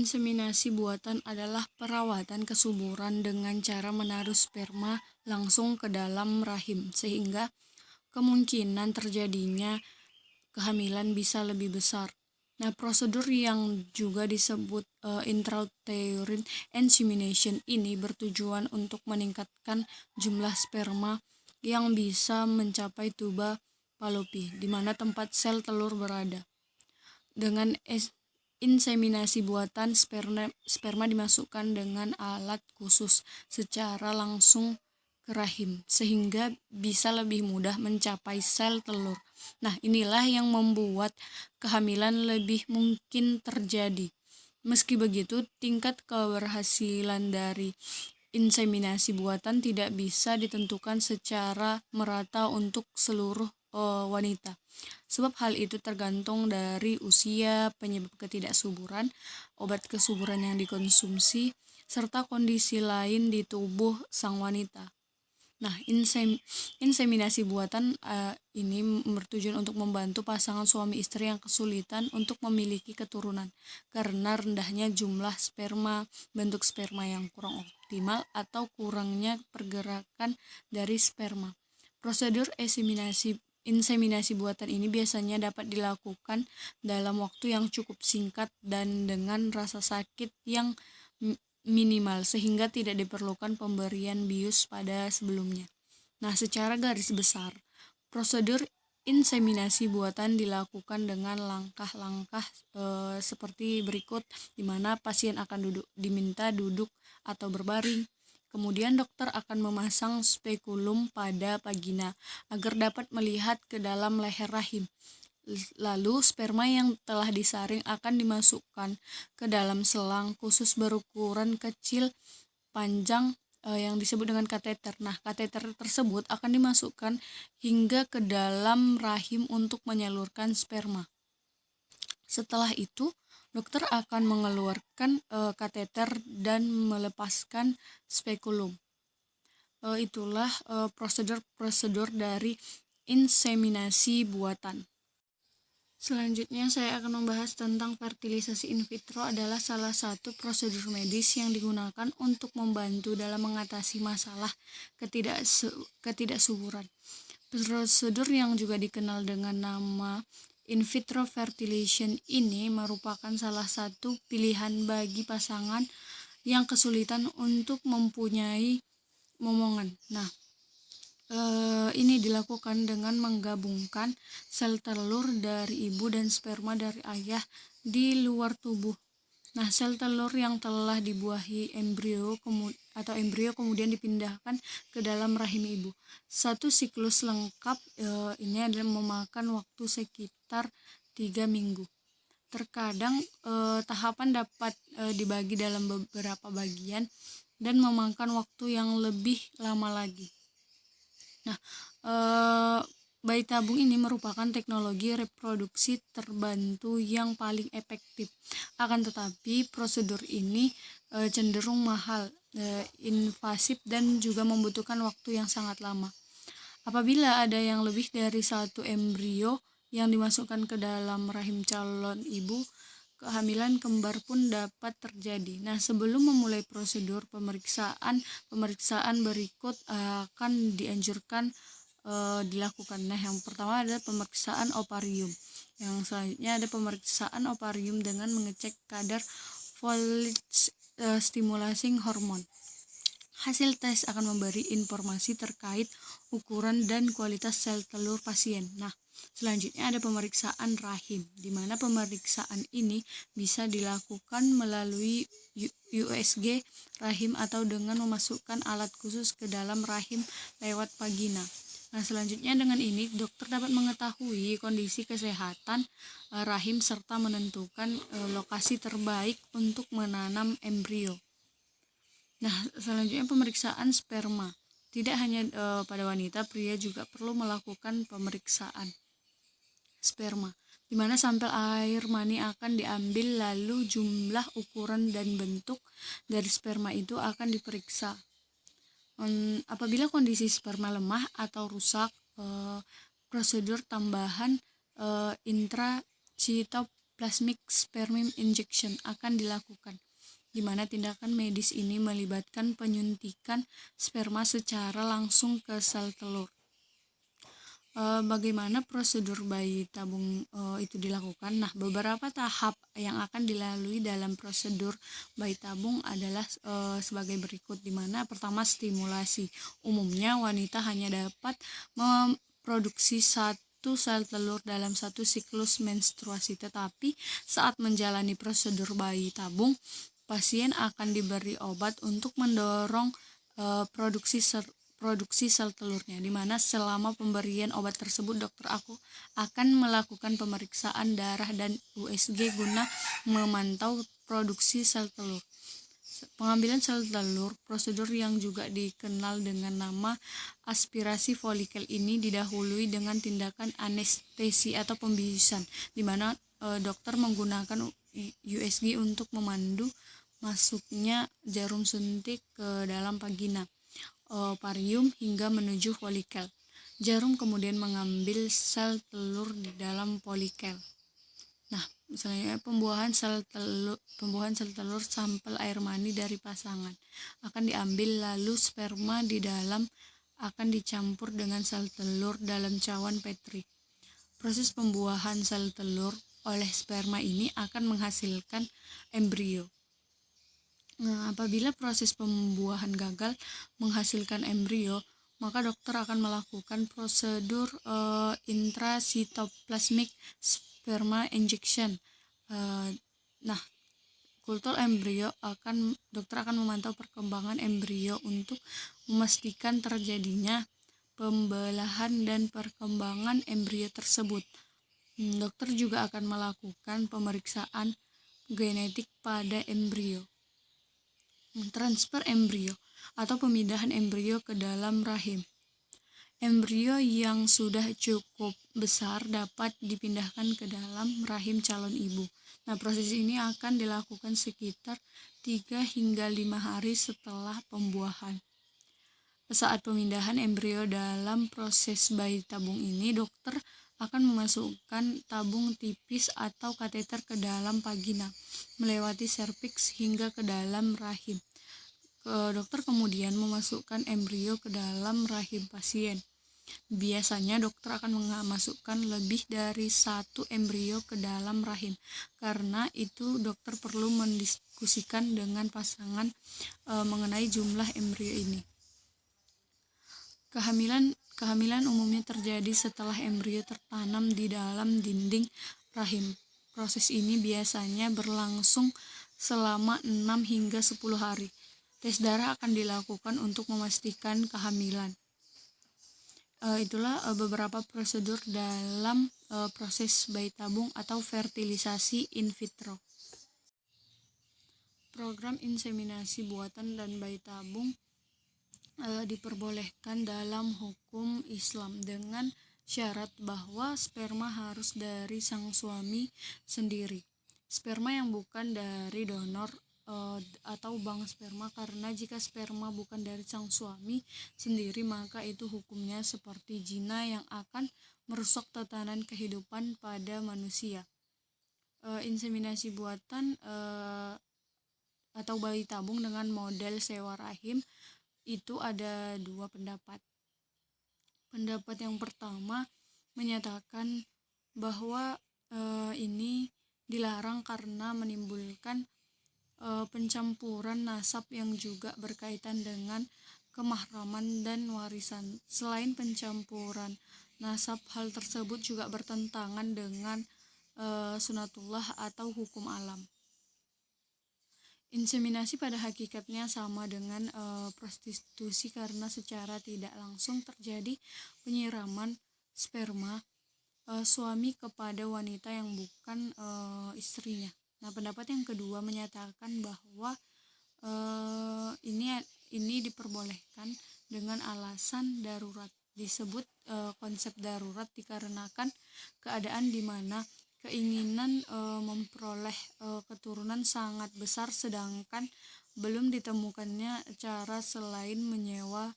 Inseminasi buatan adalah perawatan kesuburan dengan cara menaruh sperma langsung ke dalam rahim, sehingga kemungkinan terjadinya kehamilan bisa lebih besar. Nah, prosedur yang juga disebut intrauterine insemination ini bertujuan untuk meningkatkan jumlah sperma yang bisa mencapai tuba Fallopi, di mana tempat sel telur berada. Dengan inseminasi buatan, sperma dimasukkan dengan alat khusus secara langsung ke rahim, sehingga bisa lebih mudah mencapai sel telur. Nah, inilah yang membuat kehamilan lebih mungkin terjadi. Meski begitu, tingkat keberhasilan dari inseminasi buatan tidak bisa ditentukan secara merata untuk seluruh wanita. Sebab hal itu tergantung dari usia, penyebab ketidaksuburan, obat kesuburan yang dikonsumsi, serta kondisi lain di tubuh sang wanita. Nah, inseminasi buatan ini bertujuan untuk membantu pasangan suami istri yang kesulitan untuk memiliki keturunan karena rendahnya jumlah sperma, bentuk sperma yang kurang optimal, atau kurangnya pergerakan dari sperma. Prosedur inseminasi buatan ini biasanya dapat dilakukan dalam waktu yang cukup singkat dan dengan rasa sakit yang minimal, sehingga tidak diperlukan pemberian bius pada sebelumnya. Nah, secara garis besar, prosedur inseminasi buatan dilakukan dengan langkah-langkah seperti berikut, di mana pasien akan diminta duduk atau berbaring. Kemudian dokter akan memasang spekulum pada vagina agar dapat melihat ke dalam leher rahim. Lalu sperma yang telah disaring akan dimasukkan ke dalam selang khusus berukuran kecil panjang yang disebut dengan kateter. Nah, kateter tersebut akan dimasukkan hingga ke dalam rahim untuk menyalurkan sperma. Setelah itu, dokter akan mengeluarkan kateter dan melepaskan spekulum. Itulah prosedur dari inseminasi buatan. Selanjutnya saya akan membahas tentang fertilisasi in vitro adalah salah satu prosedur medis yang digunakan untuk membantu dalam mengatasi masalah ketidaksuburan. Prosedur yang juga dikenal dengan nama in vitro fertilization ini merupakan salah satu pilihan bagi pasangan yang kesulitan untuk mempunyai momongan. Nah, ini dilakukan dengan menggabungkan sel telur dari ibu dan sperma dari ayah di luar tubuh. Nah, sel telur yang telah dibuahi embrio kemudian dipindahkan ke dalam rahim ibu. Satu siklus lengkap ini adalah memakan waktu sekitar 3 minggu. Terkadang tahapan dapat dibagi dalam beberapa bagian dan memakan waktu yang lebih lama lagi. Nah, bayi tabung ini merupakan teknologi reproduksi terbantu yang paling efektif. Akan tetapi, prosedur ini cenderung mahal, invasif, dan juga membutuhkan waktu yang sangat lama. Apabila ada yang lebih dari satu embrio yang dimasukkan ke dalam rahim calon ibu, kehamilan kembar pun dapat terjadi. Nah, sebelum memulai prosedur pemeriksaan berikut akan dianjurkan dilakukan. Nah, yang pertama adalah pemeriksaan ovarium. Yang selanjutnya ada pemeriksaan ovarium dengan mengecek kadar folate stimulating hormone. Hasil tes akan memberi informasi terkait ukuran dan kualitas sel telur pasien. Nah, selanjutnya ada pemeriksaan rahim, di mana pemeriksaan ini bisa dilakukan melalui USG rahim atau dengan memasukkan alat khusus ke dalam rahim lewat vagina. Nah, selanjutnya dengan ini dokter dapat mengetahui kondisi kesehatan rahim serta menentukan lokasi terbaik untuk menanam embrio. Nah, selanjutnya pemeriksaan sperma. Tidak hanya pada wanita, pria juga perlu melakukan pemeriksaan sperma, di mana sampel air mani akan diambil, lalu jumlah, ukuran, dan bentuk dari sperma itu akan diperiksa. Apabila kondisi sperma lemah atau rusak, prosedur tambahan intracytoplasmic cytoplasmic sperm injection akan dilakukan, di mana tindakan medis ini melibatkan penyuntikan sperma secara langsung ke sel telur. Bagaimana prosedur bayi tabung itu dilakukan? Nah, beberapa tahap yang akan dilalui dalam prosedur bayi tabung adalah sebagai berikut, di mana pertama stimulasi. Umumnya wanita hanya dapat memproduksi satu sel telur dalam satu siklus menstruasi, tetapi saat menjalani prosedur bayi tabung, pasien akan diberi obat untuk mendorong produksi sel telurnya, di mana selama pemberian obat tersebut dokter akan melakukan pemeriksaan darah dan USG guna memantau produksi sel telur. Pengambilan sel telur, prosedur yang juga dikenal dengan nama aspirasi folikel ini didahului dengan tindakan anestesi atau pembiusan, di mana dokter menggunakan USG untuk memandu masuknya jarum suntik ke dalam vagina, ovarium hingga menuju folikel. Jarum kemudian mengambil sel telur di dalam folikel. Nah, misalnya pembuahan sel telur sampel air mani dari pasangan akan diambil, lalu sperma di dalam akan dicampur dengan sel telur dalam cawan Petri. Proses pembuahan sel telur oleh sperma ini akan menghasilkan embrio. Nah, apabila proses pembuahan gagal menghasilkan embrio, maka dokter akan melakukan prosedur intracytoplasmic sperma injection. Nah, kultur embrio dokter akan memantau perkembangan embrio untuk memastikan terjadinya pembelahan dan perkembangan embrio tersebut. Dokter juga akan melakukan pemeriksaan genetik pada embrio. Transfer embrio atau pemindahan embrio ke dalam rahim. Embrio yang sudah cukup besar dapat dipindahkan ke dalam rahim calon ibu. Nah, proses ini akan dilakukan sekitar 3 hingga 5 hari setelah pembuahan. Saat pemindahan embrio dalam proses bayi tabung ini, dokter akan memasukkan tabung tipis atau kateter ke dalam vagina, melewati serviks hingga ke dalam rahim. Dokter kemudian memasukkan embrio ke dalam rahim pasien. Biasanya dokter akan memasukkan lebih dari satu embrio ke dalam rahim. Karena itu dokter perlu mendiskusikan dengan pasangan mengenai jumlah embrio ini. Kehamilan umumnya terjadi setelah embrio tertanam di dalam dinding rahim. Proses ini biasanya berlangsung selama 6 hingga 10 hari. Tes darah akan dilakukan untuk memastikan kehamilan. Itulah beberapa prosedur dalam proses bayi tabung atau fertilisasi in vitro. Program inseminasi buatan dan bayi tabung diperbolehkan dalam hukum Islam dengan syarat bahwa sperma harus dari sang suami sendiri. Sperma yang bukan dari donor atau bank sperma, karena jika sperma bukan dari sang suami sendiri maka itu hukumnya seperti zina yang akan merusak tatanan kehidupan pada manusia. Inseminasi buatan atau bayi tabung dengan model sewa rahim itu ada 2 pendapat. Pendapat yang pertama menyatakan bahwa ini dilarang karena menimbulkan pencampuran nasab yang juga berkaitan dengan kemahraman dan warisan. Selain pencampuran nasab, hal tersebut juga bertentangan dengan sunatullah atau hukum alam. Inseminasi pada hakikatnya sama dengan prostitusi karena secara tidak langsung terjadi penyiraman sperma suami kepada wanita yang bukan istrinya. Nah, pendapat yang kedua menyatakan bahwa ini diperbolehkan dengan alasan darurat. Disebut konsep darurat dikarenakan keadaan di mana keinginan memperoleh keturunan sangat besar sedangkan belum ditemukannya cara selain menyewa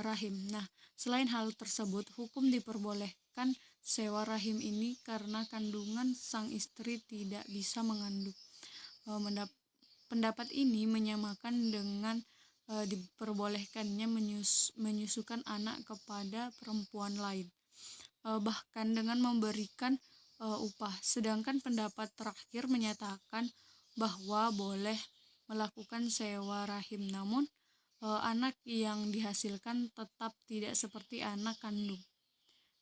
rahim. Nah, selain hal tersebut, hukum diperbolehkan sewa rahim ini karena kandungan sang istri tidak bisa mengandung. Pendapat ini menyamakan dengan diperbolehkannya menyusukan anak kepada perempuan lain, bahkan dengan memberikan upah. Sedangkan pendapat terakhir menyatakan bahwa boleh melakukan sewa rahim, namun anak yang dihasilkan tetap tidak seperti anak kandung,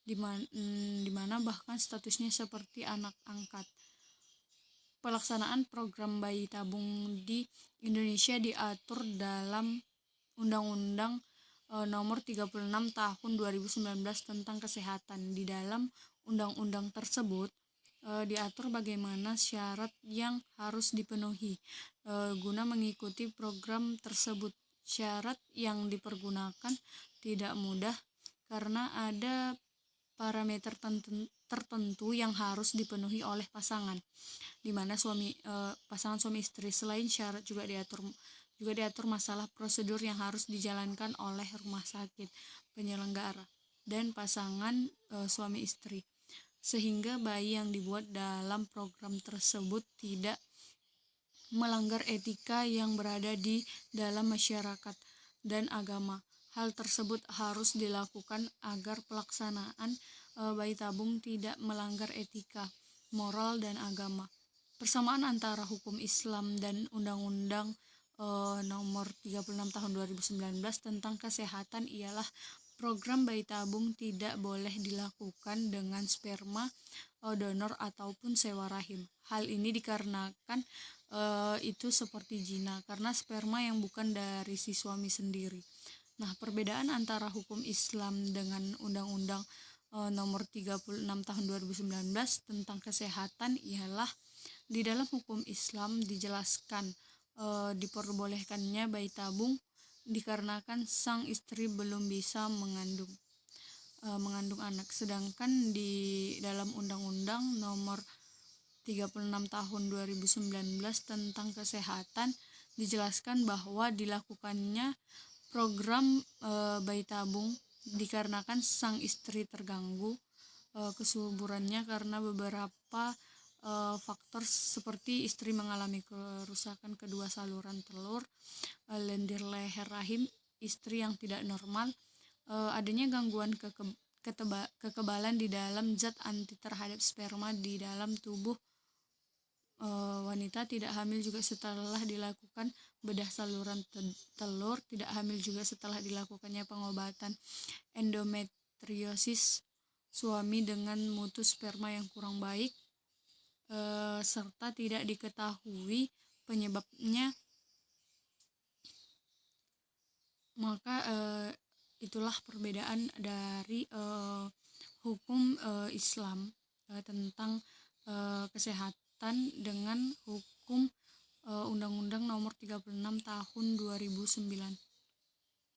di mana bahkan statusnya seperti anak angkat. Pelaksanaan program bayi tabung di Indonesia diatur dalam Undang-Undang Nomor 36 Tahun 2019 tentang Kesehatan. Di dalam undang-undang tersebut diatur bagaimana syarat yang harus dipenuhi guna mengikuti program tersebut. Syarat yang dipergunakan tidak mudah karena ada parameter tertentu yang harus dipenuhi oleh pasangan, di mana pasangan suami istri. Selain syarat juga diatur masalah prosedur yang harus dijalankan oleh rumah sakit penyelenggara dan pasangan suami istri, sehingga bayi yang dibuat dalam program tersebut tidak melanggar etika yang berada di dalam masyarakat dan agama. Hal tersebut harus dilakukan agar pelaksanaan bayi tabung tidak melanggar etika, moral, dan agama. Persamaan antara hukum Islam dan Undang-Undang Nomor 36 Tahun 2019 tentang Kesehatan ialah program bayi tabung tidak boleh dilakukan dengan sperma donor ataupun sewa rahim. Hal ini dikarenakan itu seperti zina karena sperma yang bukan dari si suami sendiri. Nah, perbedaan antara hukum Islam dengan Undang-Undang Nomor 36 Tahun 2019 tentang Kesehatan ialah di dalam hukum Islam dijelaskan diperbolehkannya bayi tabung dikarenakan sang istri belum bisa mengandung anak. Sedangkan di dalam Undang-Undang Nomor 36 Tahun 2019 tentang Kesehatan dijelaskan bahwa dilakukannya program bayi tabung dikarenakan sang istri terganggu kesuburannya karena beberapa faktor seperti istri mengalami kerusakan kedua saluran telur, lendir leher rahim istri yang tidak normal, adanya gangguan kekebalan di dalam zat anti terhadap sperma di dalam tubuh wanita, tidak hamil juga setelah dilakukan bedah saluran telur, tidak hamil juga setelah dilakukannya pengobatan endometriosis, suami dengan mutu sperma yang kurang baik, serta tidak diketahui penyebabnya. Maka itulah perbedaan dari hukum Islam tentang kesehatan dengan hukum Undang-Undang Nomor 36 Tahun 2009.